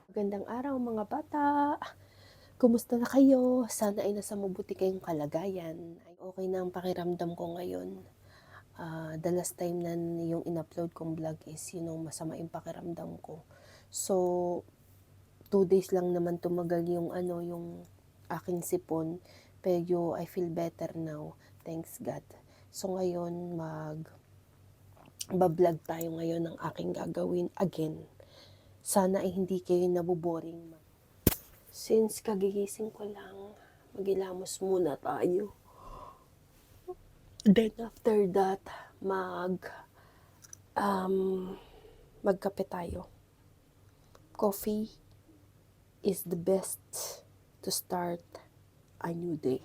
Magandang araw mga bata! Kumusta na kayo? Sana ay nasa mabuti kayong kalagayan. Ay okay na ang pakiramdam ko ngayon. The last time na yung in-upload kong vlog is yun ang masama yung pakiramdam ko. So, 2 days lang naman tumagal yung yung aking sipon. Pero I feel better now. Thanks God. So ngayon bablog tayo ngayon ng aking gagawin again. Sana ay hindi kayo naboboring. Since kagigising ko lang, magilamos muna tayo. Then after that, magkape tayo. Coffee is the best to start a new day.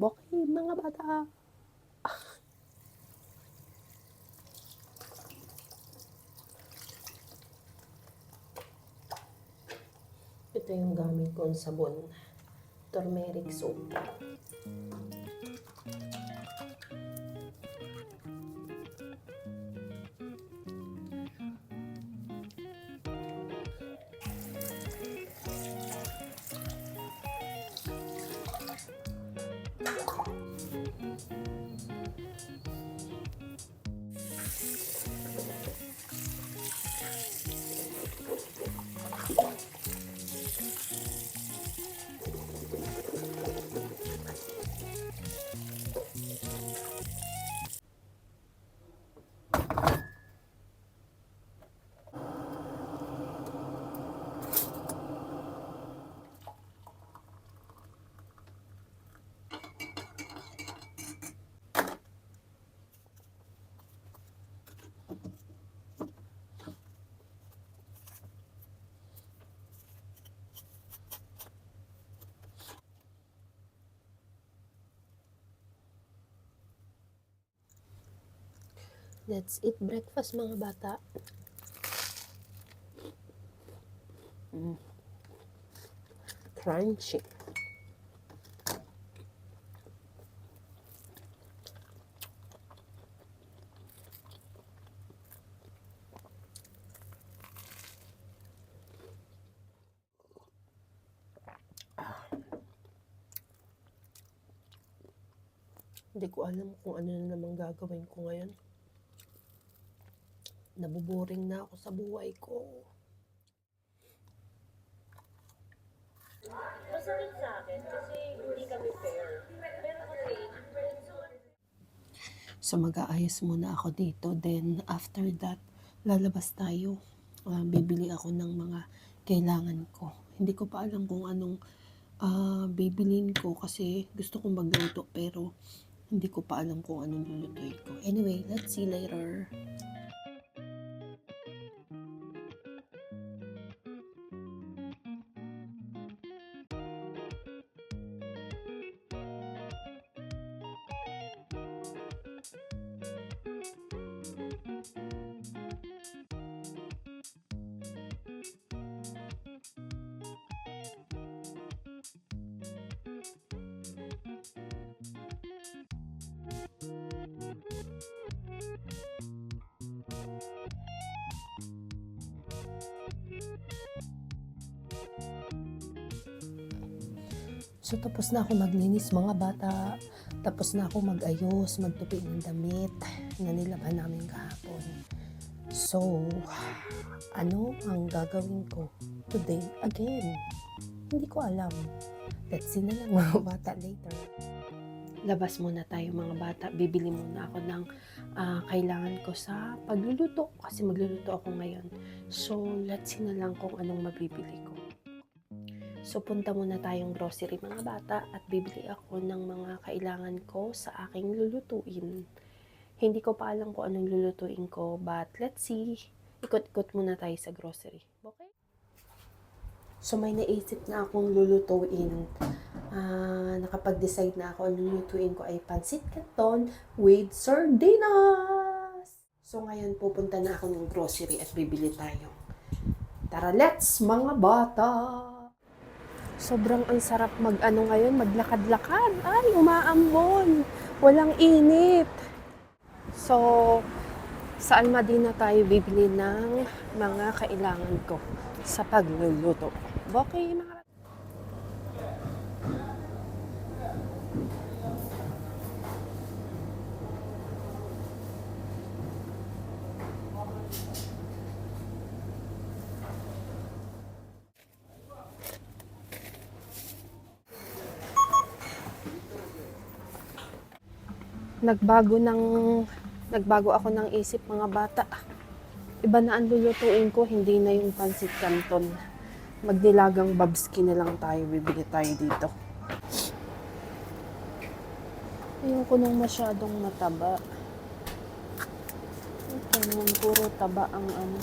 Okay, mga bata. Ito yung gamit kong sabon. Turmeric soap. Let's eat breakfast mga bata. Crunchy. Hindi ko alam kung ano na naman gagawin ko ngayon. Naboboring na ako sa buhay ko. Masakit sa akin kasi hindi kami fair. Pero kasi, So mag-aayos muna ako dito. Then after that, lalabas tayo. Bibili ako ng mga kailangan ko. Hindi ko pa alam kung anong bibilin ko kasi gusto kong magluto pero hindi ko pa alam kung anong lulutuin ko. Anyway, let's see later. So tapos na ako maglinis mga bata. Tapos na ako mag-ayos, magtupi ng damit na nilaban namin kahapon. So, ano ang gagawin ko today again? Hindi ko alam. Let's see na lang mga bata later. Labas muna tayo mga bata. Bibili muna ako ng kailangan ko sa pagluluto kasi magluluto ako ngayon. So, let's see na lang kung anong mabibili ko. So, punta muna tayong grocery mga bata at bibili ako ng mga kailangan ko sa aking lulutuin. Hindi ko pa alam kung anong lulutuin ko, but let's see. Ikot-ikot muna tayo sa grocery. Okay? So, may naisip na akong lulutuin. Nakapag-decide na ako ang lulutuin ko ay pancit canton with sardinas. So, ngayon pupunta na ako ng grocery at bibili tayo. Tara, let's mga bata! Sobrang ang sarap ngayon, maglakad-lakad. Ay, umaambon. Walang init. So, Sa Almadina tayo bibili ng mga kailangan ko sa pagluluto. Okay, mga nagbago ng nagbago ako ng isip, mga bata. Iba na ang lulutuin ko, hindi na yung pancit canton. Magdilagang babski na lang tayo, bibili tayo dito. Ayoko nang masyadong mataba. Ito naman, puro taba ang ano.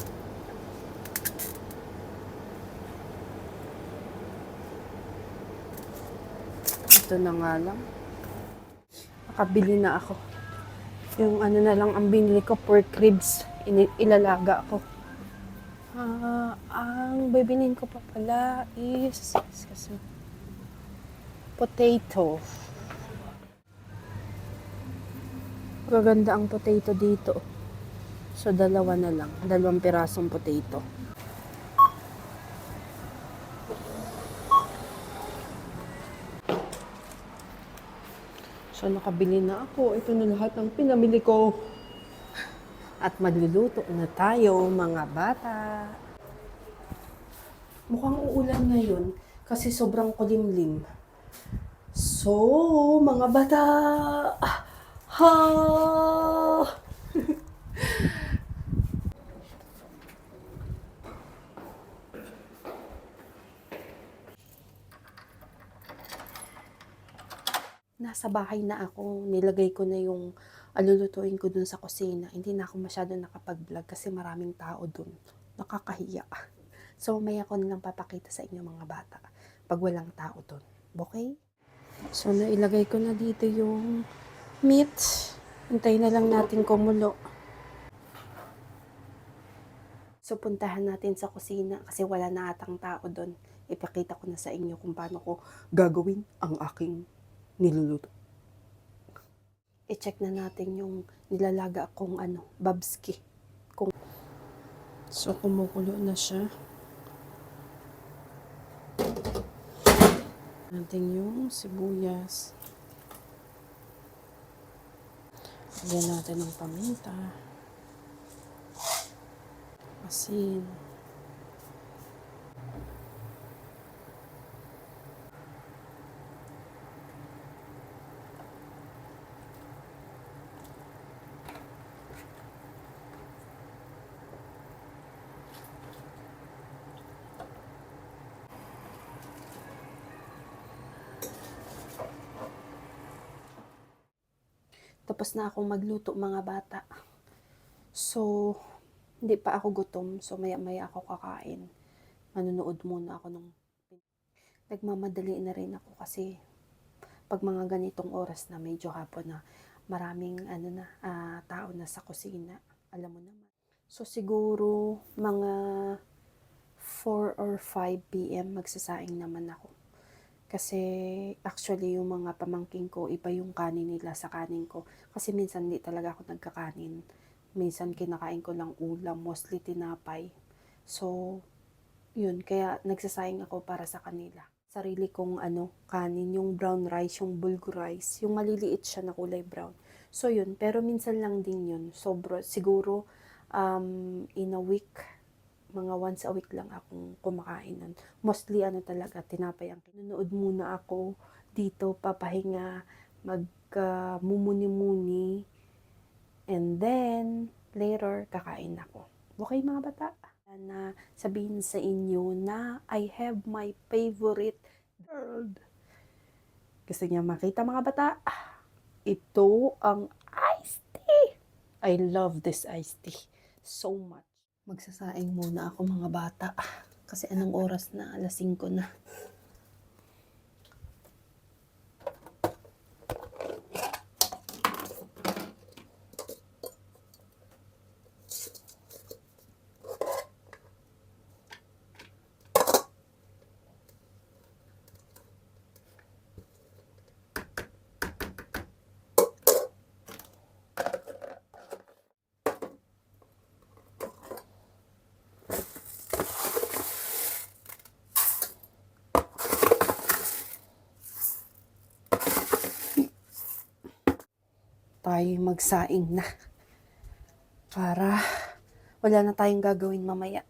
Ito na nga lang. Nakabili na ako. Yung ano na lang ang binili ko, pork ribs. Ilalaga ko. Ang bibilin ko pa pala is potato. Magaganda ang potato dito. So, dalawa na lang. 2 pirasong potato. So, nakabili na ako. Ito na lahat ng pinamili ko. At magluluto na tayo, mga bata. Mukhang uulan ngayon kasi sobrang kulimlim. So, mga bata, ha! Nasa bahay na ako, nilagay ko na yung alulutuin ko dun sa kusina. Hindi na ako masyado nakapag-vlog kasi maraming tao dun. Nakakahiya. So, may ako nilang papakita sa inyo, mga bata, pag walang tao dun. Okay? So, nailagay ko na dito yung meat. Hintayin na lang natin kumulo. So, puntahan natin sa kusina kasi wala na atang tao dun. Ipakita ko na sa inyo kung paano ko gagawin ang aking niluluto. I-check na natin yung nilalaga akong babski. So, kumukulo na siya. Natin yung sibuyas. Lagyan natin ng paminta. Asin. Tapos na akong magluto, mga bata. So, hindi pa ako gutom. So, maya-maya ako kakain. Manunood muna ako nung... Nagmamadali na rin ako kasi pag mga ganitong oras na medyo hapon na, maraming tao na sa kusina. Alam mo naman. So, siguro mga 4 or 5 p.m. magsasaing naman ako. Kasi actually yung mga pamangking ko, iba yung kanin nila sa kanin ko. Kasi minsan hindi talaga ako nagkakanin. Minsan kinakain ko lang ulam, mostly tinapay. So, yun, kaya nagsasayang ako para sa kanila. Sarili kong kanin, yung brown rice, yung bulgur rice, yung maliliit siya na kulay brown. So yun, pero minsan lang din yun. Siguro in a week, mga once a week lang akong kumakain nun. Mostly talaga, tinapay ang kinunood muna ako dito, papahinga, mumuni-muni, and then later kakain ako. Okay, mga bata? Na sabihin sa inyo na I have my favorite bird. Gusto niya makita, mga bata? Ito ang iced tea. I love this iced tea so much. Magsasaing muna ako, mga bata. Kasi anong oras na? 5:00 na. tayo magsaing na. Para wala na tayong gagawin mamaya.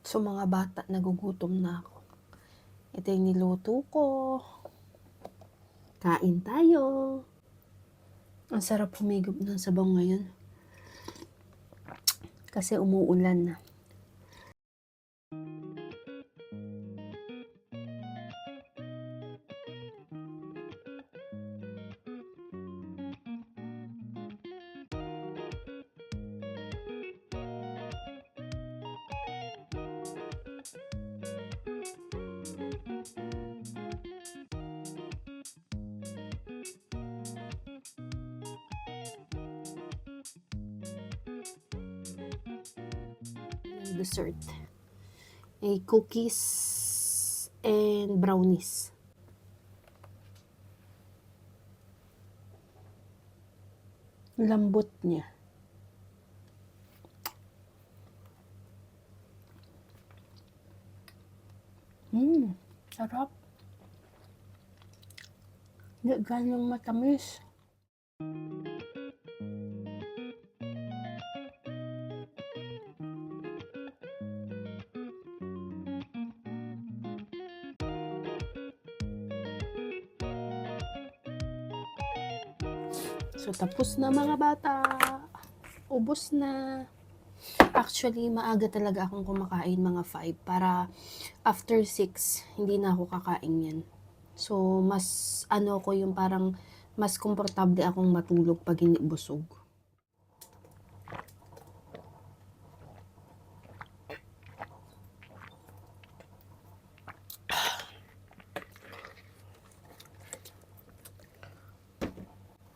So mga bata, nagugutom na ako. Ito yung niluto ko. Kain tayo. Ang sarap humigop ng sabaw ngayon. Kasi umuulan na. Dessert. Cookies and brownies. Lambot niya. Sarap. Hindi ganyang matamis. So, tapos na mga bata. Ubos na. Actually, maaga talaga akong kumakain mga 5 para after 6, hindi na ako kakain yan. So, mas ko yung parang mas komportable akong matulog pag hindi busog.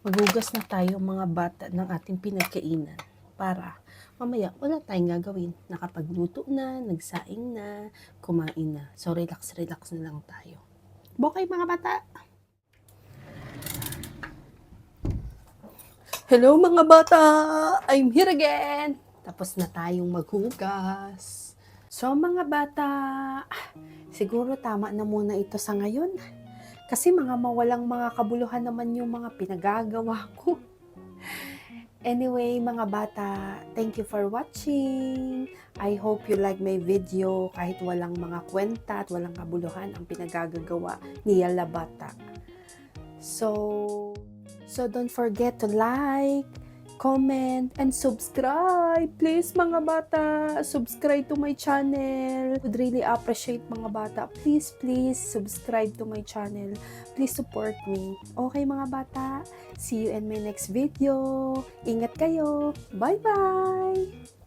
Maghugas na tayo mga bata ng ating pinagkainan para mamaya wala tayong gagawin. Nakapagluto na, nagsaing na, kumain na. So relax na lang tayo. Bokay mga bata! Hello mga bata! I'm here again! Tapos na tayong maghugas. So mga bata, siguro tama na muna ito sa ngayon. Kasi mga mawalang mga kabuluhan naman yung mga pinagagawa ko. Anyway, mga bata, thank you for watching. I hope you like my video kahit walang mga kwenta at walang kabuluhan ang pinagagawa ni Yala Bata. So don't forget to like, comment, and subscribe. Please mga bata, subscribe to my channel. Would really appreciate mga bata. Please subscribe to my channel. Please support me. Okay mga bata? See you in my next video. Ingat kayo. Bye-bye!